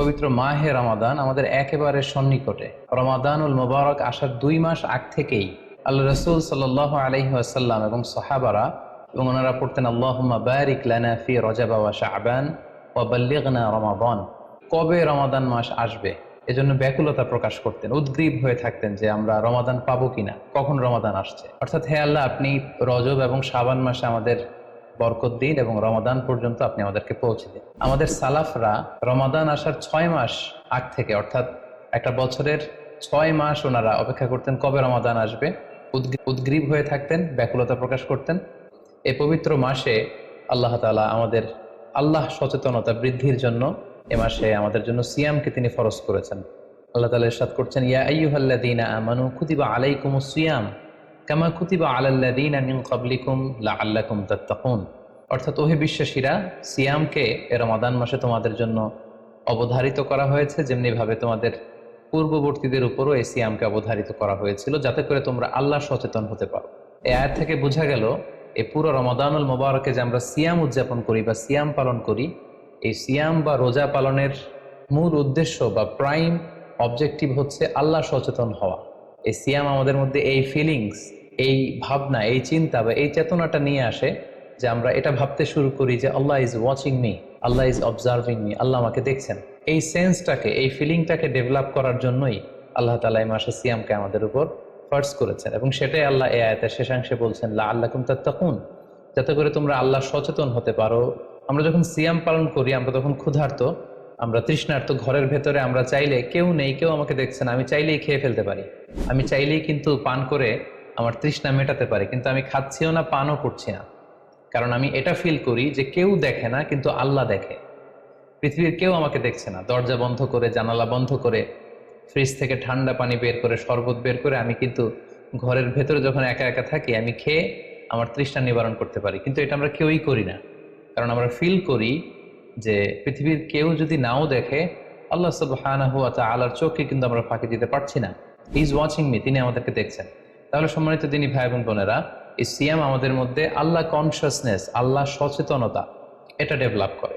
পবিত্র মাহে রমাদান আমাদের একেবারে সন্নিকটে। রমাদানুল মুবারক আসার 2 মাস আগ থেকেই আল্লাহ রাসূল সাল্লাল্লাহু আলাইহি ওয়াসাল্লাম এবং সাহাবারা এবং ওনারা পড়তেন আল্লাহুম্মা বারিক লানা ফি রজব ওয়া শাবান ওয়া বাল্লিগনা রমাদান। কবে রমাদান মাস আসবে এজন্য ব্যাকুলতা প্রকাশ করতেন, উদ্গ্রীব হয়ে থাকতেন যে আমরা রমাদান পাবো কিনা, কখন রমাদান আসছে। অর্থাৎ হে আল্লাহ, আপনি রজব এবং শাবান মাসে আমাদের বরকত দিন এবং রমাদান পর্যন্ত আপনি আমাদেরকে পৌঁছে দিন। আমাদের সালাফরা রমাদান আসার 6 মাস আগ থেকে, অর্থাৎ একটা বছরের 6 মাস ওনারা অপেক্ষা করতেন কবে রমাদান আসবে, উদ্গ্রীব হয়ে থাকতেন, ব্যাকুলতা প্রকাশ করতেন। এই পবিত্র মাসে আল্লাহ তাআলা আমাদের আল্লাহ সচেতনতা বৃদ্ধির জন্য এ মাসে আমাদের জন্য সিয়ামকে তিনি ফরজ করেছেন। আল্লাহ তাআলা ইরশাদ করছেন, ইয়া আইয়ুহাল্লাযীনা আমানু কুতিবা আলাইকুমুস সিয়াম কামা কুতিবা আলাল্লাযীনা মিন ক্বাবলিকুম লাআল্লাকুম তাত্তাকুন। অর্থাৎ ওহে বিশ্বাসীরা, সিয়ামকে রমাদান মাসে তোমাদের জন্য অবধারিত করা হয়েছে, যেমনি ভাবে তোমাদের পূর্ববর্তীদের উপরও এই সিয়ামকে অবধারিত করা হয়েছিল, যাতে করে তোমরা আল্লাহ সচেতন হতে পারো। এই আয়াত থেকে বোঝা গেল এই পুরো রমাদানুল মুবারকে যে আমরা সিয়াম উদযাপন করি বা সিয়াম পালন করি, এই সিয়াম বা রোজা পালনের মূল উদ্দেশ্য বা প্রাইম অবজেক্টিভ হচ্ছে আল্লাহ সচেতন হওয়া। এই সিয়াম আমাদের মধ্যে এই ফিলিংস, এই ভাবনা, এই চিন্তা বা এই চেতনাটা নিয়ে আসে যে আমরা এটা ভাবতে শুরু করি যে Allah is watching me, Allah is observing me, Allah আমাকে দেখছেন। এই সেন্সটাকে, এই ফিলিংটাকে ডেভেলপ করার জন্যই আল্লাহ তাআলা এই মাসে সিয়ামকে আমাদের উপর ফার্জ করেছেন, এবং সেটাই আল্লাহ এই আয়াতের শেষাংশে বলছেন লাআল্লাকুম তাত্তাকুন, যাতে করে তোমরা আল্লাহ সচেতন হতে পারো। আমরা যখন সিয়াম পালন করি আমরা তখন ক্ষুধার্ত, আমরা তৃষ্ণার্ত, ঘরের ভেতরে আমরা চাইলে কেউ নেই, কেউ আমাকে দেখছে না, আমি চাইলেই খেয়ে ফেলতে পারি, আমি চাইলেই কিন্তু পান করে আমার তৃষ্ণা মেটাতে পারি, কিন্তু আমি খাচ্ছিও না, পানও করছি না, কারণ আমি এটা ফিল করি যে কেউ দেখে না কিন্তু আল্লাহ দেখে। পৃথিবীর কেউ আমাকে দেখছে না, দরজা বন্ধ করে, জানালা বন্ধ করে, ফ্রিজ থেকে ঠান্ডা পানি বের করে, শরবত বের করে আমি কিন্তু ঘরের ভেতরে যখন একা একা থাকি আমি খেয়ে আমার তৃষ্ণা নিবারণ করতে পারি, কিন্তু এটা আমরা কেউই করি না, কারণ আমরা ফিল করি যে পৃথিবীর কেউ যদি নাও দেখে, আল্লাহ সুবহানাহু ওয়া তাআলার চোখে কিন্তু আমরা ফাঁকি দিতে পারছি না। হি ইজ ওয়াচিং মি, তিনি আমাদেরকে দেখছেন। তাহলে সম্মানিত দিনী ভাই এবং বোনেরা, এই সিয়াম আমাদের মধ্যে আল্লাহ কনসিয়াসনেস, আল্লাহ সচেতনতা এটা ডেভেলপ করে।